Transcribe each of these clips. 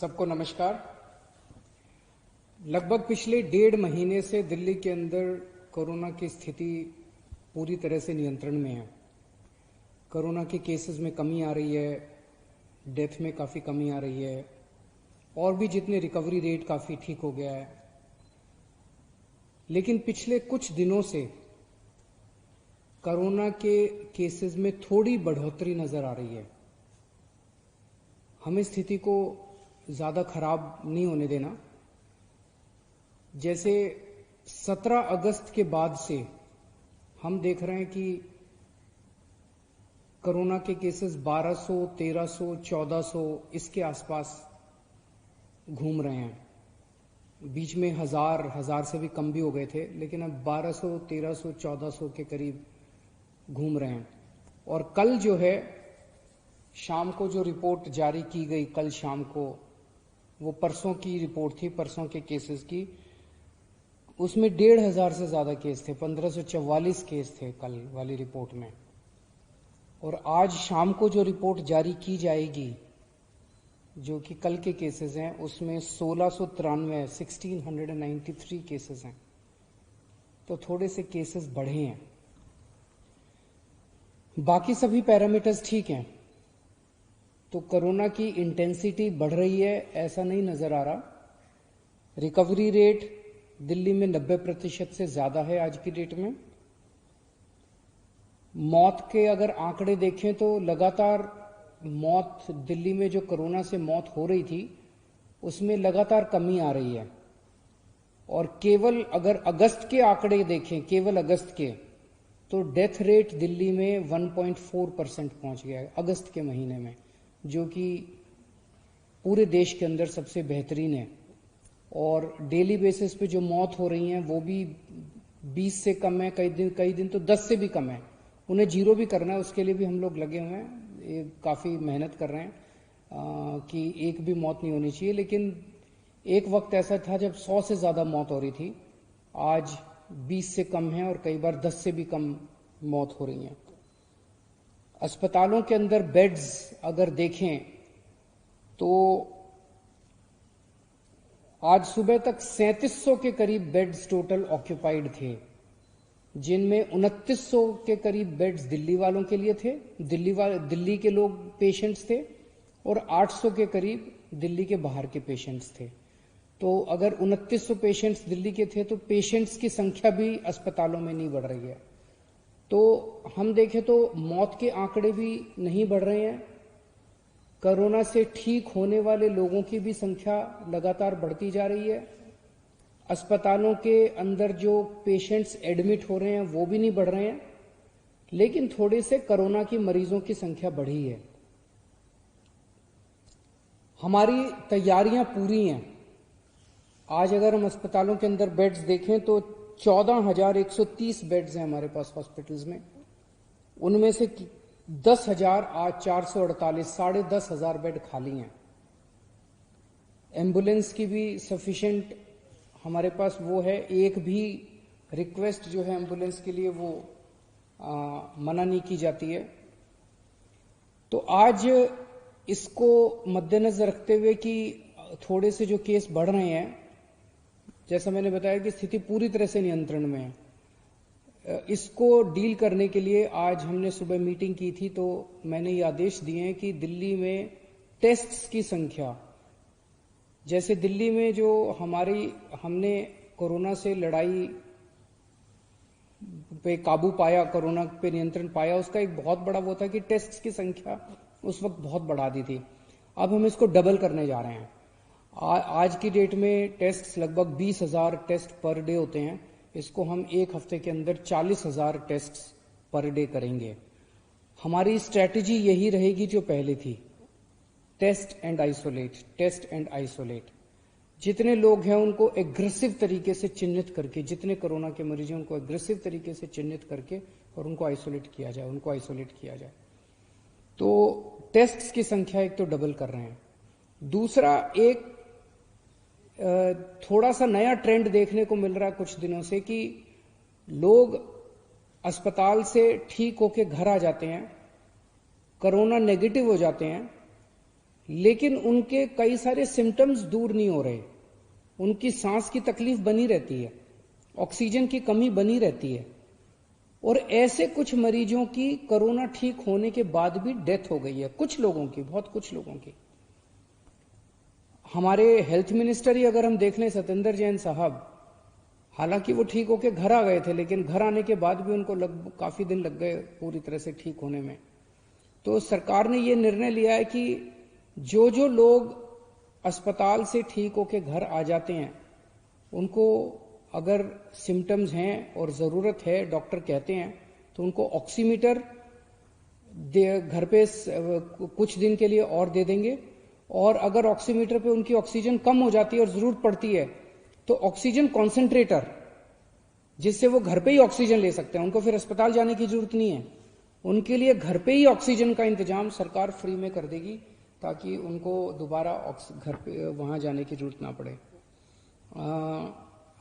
सबको नमस्कार। लगभग पिछले 1.5 महीने से दिल्ली के अंदर कोरोना की स्थिति पूरी तरह से नियंत्रण में है। कोरोना के केसेस में कमी आ रही है, डेथ में काफ़ी कमी आ रही है और भी जितने रिकवरी रेट काफ़ी ठीक हो गया है। लेकिन पिछले कुछ दिनों से कोरोना के केसेस में थोड़ी बढ़ोतरी नज़र आ रही है। हमें स्थिति को ज़्यादा खराब नहीं होने देना। जैसे 17 अगस्त के बाद से हम देख रहे हैं कि कोरोना के केसेस 1200, 1300, 1400 इसके आसपास घूम रहे हैं। बीच में हजार से भी कम भी हो गए थे, लेकिन अब 1200, 1300, 1400 के करीब घूम रहे हैं। और कल जो है शाम को जो रिपोर्ट जारी की गई, कल शाम को, वो परसों की रिपोर्ट थी, परसों के केसेस की। उसमें 1500 से ज्यादा केस थे, 1544 केस थे कल वाली रिपोर्ट में। और आज शाम को जो रिपोर्ट जारी की जाएगी, जो कि कल के केसेस हैं, उसमें 1693 केसेस हैं। तो थोड़े से केसेस बढ़े हैं। बाकी सभी पैरामीटर्स ठीक हैं। तो कोरोना की इंटेंसिटी बढ़ रही है ऐसा नहीं नजर आ रहा। रिकवरी रेट दिल्ली में 90% से ज्यादा है आज की डेट में। मौत के अगर आंकड़े देखें तो लगातार मौत दिल्ली में जो कोरोना से मौत हो रही थी उसमें लगातार कमी आ रही है। और केवल अगर अगस्त के आंकड़े देखें, केवल अगस्त के, तो डेथ रेट दिल्ली में 1.4% पहुंच गया है अगस्त के महीने में, जो कि पूरे देश के अंदर सबसे बेहतरीन है। और डेली बेसिस पे जो मौत हो रही हैं वो भी 20 से कम है, कई दिन तो 10 से भी कम है। उन्हें जीरो भी करना है, उसके लिए भी हम लोग लगे हुए हैं। ये काफ़ी मेहनत कर रहे हैं कि एक भी मौत नहीं होनी चाहिए। लेकिन एक वक्त ऐसा था जब 100 से ज़्यादा मौत हो रही थी, आज 20 से कम है और कई बार 10 से भी कम मौत हो रही हैं। अस्पतालों के अंदर बेड्स अगर देखें तो आज सुबह तक 3700 के करीब बेड्स टोटल ऑक्यूपाइड थे, जिनमें 2900 के करीब बेड्स दिल्ली वालों के लिए थे, दिल्ली के लोग पेशेंट्स थे, और 800 के करीब दिल्ली के बाहर के पेशेंट्स थे। तो अगर 2900 पेशेंट्स दिल्ली के थे तो पेशेंट्स की संख्या भी अस्पतालों में नहीं बढ़ रही है। तो हम देखें तो मौत के आंकड़े भी नहीं बढ़ रहे हैं। कोरोना से ठीक होने वाले लोगों की भी संख्या लगातार बढ़ती जा रही है। अस्पतालों के अंदर जो पेशेंट्स एडमिट हो रहे हैं वो भी नहीं बढ़ रहे हैं, लेकिन थोड़े से कोरोना की मरीजों की संख्या बढ़ी है। हमारी तैयारियां पूरी हैं। आज अगर हम अस्पतालों के अंदर बेड्स देखें तो 14,130 बेड्स हैं हमारे पास हॉस्पिटल्स में। उनमें से 10,448, 10,500 बेड खाली हैं। एम्बुलेंस की भी सफिशिएंट हमारे पास वो है। एक भी रिक्वेस्ट जो है एम्बुलेंस के लिए वो मना नहीं की जाती है। तो आज इसको मद्देनजर रखते हुए कि थोड़े से जो केस बढ़ रहे हैं, जैसा मैंने बताया कि स्थिति पूरी तरह से नियंत्रण में है, इसको डील करने के लिए आज हमने सुबह मीटिंग की थी। तो मैंने ये आदेश दिए हैं कि दिल्ली में टेस्ट्स की संख्या, जैसे दिल्ली में जो हमने कोरोना से लड़ाई पे काबू पाया, कोरोना पे नियंत्रण पाया, उसका एक बहुत बड़ा वो था कि टेस्ट्स की संख्या उस वक्त बहुत बढ़ा दी थी। अब हम इसको डबल करने जा रहे हैं। आज की डेट में टेस्ट लगभग 20,000 टेस्ट पर डे होते हैं। इसको हम एक हफ्ते के अंदर 40,000 टेस्ट पर डे करेंगे। हमारी स्ट्रैटेजी यही रहेगी जो पहले थी, test and isolate, test and isolate. जितने लोग हैं उनको एग्रेसिव तरीके से चिन्हित करके, जितने कोरोना के मरीज हैं उनको एग्रेसिव तरीके से चिन्हित करके और उनको आइसोलेट किया जाए। तो टेस्ट्स की संख्या एक तो डबल कर रहे हैं। दूसरा, एक थोड़ा सा नया ट्रेंड देखने को मिल रहा है कुछ दिनों से कि लोग अस्पताल से ठीक होके घर आ जाते हैं, कोरोना नेगेटिव हो जाते हैं, लेकिन उनके कई सारे सिम्टम्स दूर नहीं हो रहे, उनकी सांस की तकलीफ बनी रहती है, ऑक्सीजन की कमी बनी रहती है, और ऐसे कुछ मरीजों की कोरोना ठीक होने के बाद भी डेथ हो गई है, कुछ लोगों की, बहुत कुछ लोगों की। हमारे हेल्थ मिनिस्टर ही अगर हम देख लें, सत्येंद्र जैन साहब, हालांकि वो ठीक होके घर आ गए थे, लेकिन घर आने के बाद भी उनको काफी दिन लग गए पूरी तरह से ठीक होने में। तो सरकार ने ये निर्णय लिया है कि जो जो लोग अस्पताल से ठीक होके घर आ जाते हैं, उनको अगर सिम्टम्स हैं और जरूरत है, डॉक्टर कहते हैं, तो उनको ऑक्सीमीटर घर पे कुछ दिन के लिए और दे देंगे, और अगर ऑक्सीमीटर पे उनकी ऑक्सीजन कम हो जाती है और जरूरत पड़ती है तो ऑक्सीजन कॉन्सेंट्रेटर, जिससे वो घर पे ही ऑक्सीजन ले सकते हैं, उनको फिर अस्पताल जाने की जरूरत नहीं है, उनके लिए घर पे ही ऑक्सीजन का इंतजाम सरकार फ्री में कर देगी, ताकि उनको दोबारा घर पे वहां जाने की जरूरत ना पड़े।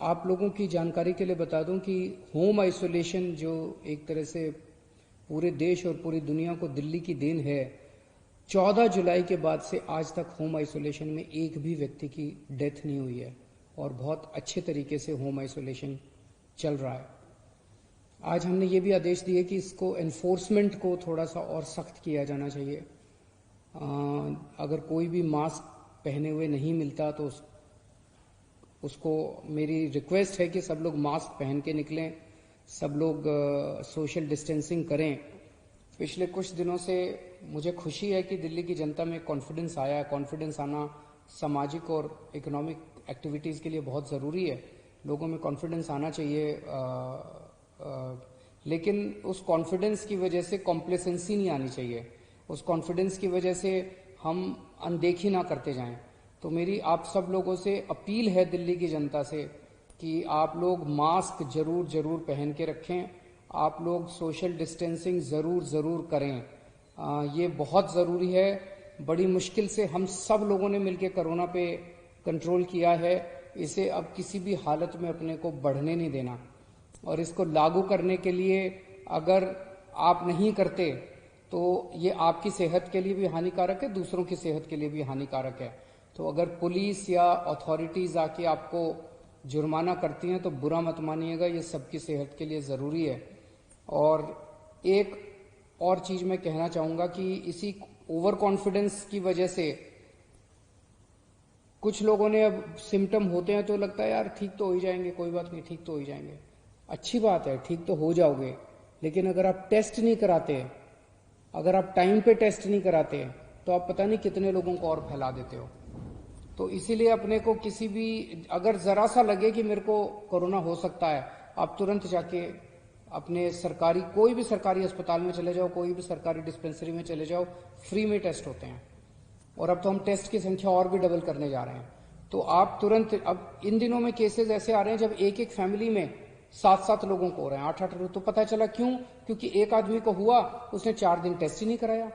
आप लोगों की जानकारी के लिए बता दूं कि होम आइसोलेशन जो एक तरह से पूरे देश और पूरी दुनिया को दिल्ली की देन है, 14 जुलाई के बाद से आज तक होम आइसोलेशन में एक भी व्यक्ति की डेथ नहीं हुई है, और बहुत अच्छे तरीके से होम आइसोलेशन चल रहा है। आज हमने ये भी आदेश दिए कि इसको एनफोर्समेंट को थोड़ा सा और सख्त किया जाना चाहिए। अगर कोई भी मास्क पहने हुए नहीं मिलता तो उसको मेरी रिक्वेस्ट है कि सब लोग मास्क पहन के निकलें, सब लोग सोशल डिस्टेंसिंग करें। पिछले कुछ दिनों से मुझे खुशी है कि दिल्ली की जनता में कॉन्फिडेंस आया है। कॉन्फिडेंस आना सामाजिक और इकोनॉमिक एक्टिविटीज़ के लिए बहुत ज़रूरी है, लोगों में कॉन्फिडेंस आना चाहिए, लेकिन उस कॉन्फिडेंस की वजह से कॉम्प्लेसेंसी नहीं आनी चाहिए, उस कॉन्फिडेंस की वजह से हम अनदेखी ना करते जाएं। तो मेरी आप सब लोगों से अपील है दिल्ली की जनता से कि आप लोग मास्क जरूर पहन के रखें, आप लोग सोशल डिस्टेंसिंग जरूर करें, ये बहुत ज़रूरी है। बड़ी मुश्किल से हम सब लोगों ने मिलकर कोरोना पे कंट्रोल किया है, इसे अब किसी भी हालत में अपने को बढ़ने नहीं देना, और इसको लागू करने के लिए अगर आप नहीं करते तो ये आपकी सेहत के लिए भी हानिकारक है, दूसरों की सेहत के लिए भी हानिकारक है। तो अगर पुलिस या अथॉरिटीज आके आपको जुर्माना करती हैं तो बुरा मत मानिएगा, ये सबकी सेहत के लिए ज़रूरी है। और एक और चीज़ मैं कहना चाहूँगा कि इसी ओवर कॉन्फिडेंस की वजह से कुछ लोगों ने, अब सिम्टम होते हैं तो लगता है यार ठीक तो हो ही जाएंगे, कोई बात नहीं, ठीक तो हो ही जाएंगे। अच्छी बात है, ठीक तो हो जाओगे, लेकिन अगर आप टेस्ट नहीं कराते, अगर आप टाइम पे टेस्ट नहीं कराते, तो आप पता नहीं कितने लोगों को और फैला देते हो। तो इसीलिए अपने को किसी भी, अगर जरा सा लगे कि मेरे को कोरोना हो सकता है, आप तुरंत जाके अपने सरकारी, कोई भी सरकारी अस्पताल में चले जाओ, कोई भी सरकारी डिस्पेंसरी में चले जाओ, फ्री में टेस्ट होते हैं। और अब तो हम टेस्ट की संख्या और भी डबल करने जा रहे हैं। तो आप तुरंत, अब इन दिनों में केसेस ऐसे आ रहे हैं जब एक एक फैमिली में 7-7 लोगों को हो रहे हैं, 8-8 लोग। तो पता चला क्यों? क्योंकि एक आदमी को हुआ, उसने 4 दिन टेस्ट ही नहीं कराया,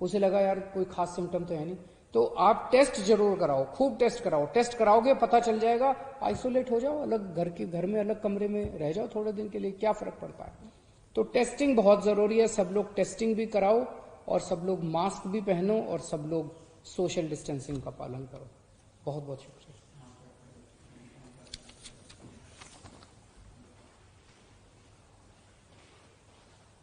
उसे लगा यार कोई खास सिम्टम तो है नहीं। तो आप टेस्ट जरूर कराओ, खूब टेस्ट कराओ, टेस्ट कराओगे पता चल जाएगा, आइसोलेट हो जाओ, अलग घर में अलग कमरे में रह जाओ थोड़े दिन के लिए, क्या फर्क पड़ता है। तो टेस्टिंग बहुत जरूरी है, सब लोग टेस्टिंग भी कराओ, और सब लोग मास्क भी पहनो, और सब लोग सोशल डिस्टेंसिंग का पालन करो। बहुत बहुत शुक्रिया।